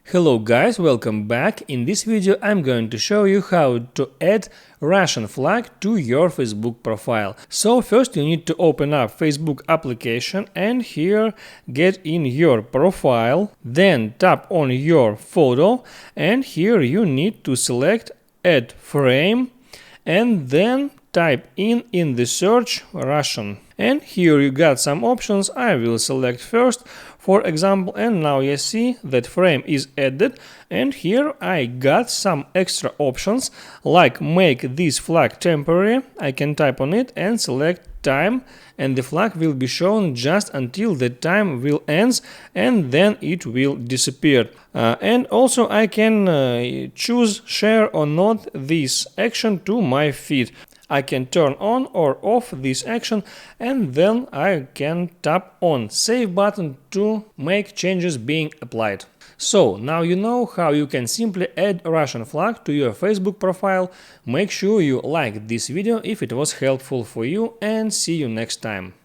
Hello guys, welcome back. In this video I'm going to show you how to add Russian flag to your Facebook profile. So first you need to open up Facebook application and here get in your profile, then tap on your photo and here you need to select add frame and then type in the search Russian. And here you got some options. I will select first, for example, and now you see that frame is added. And here I got some extra options like make this flag temporary. I can type on it and select time, and the flag will be shown just until the time will ends and then it will disappear. And also I can choose share or not this action to my feed. I can turn on or off this action and then I can tap on save button to make changes being applied. So now you know how you can simply add a Russian flag to your Facebook profile. Make sure you like this video if it was helpful for you and see you next time.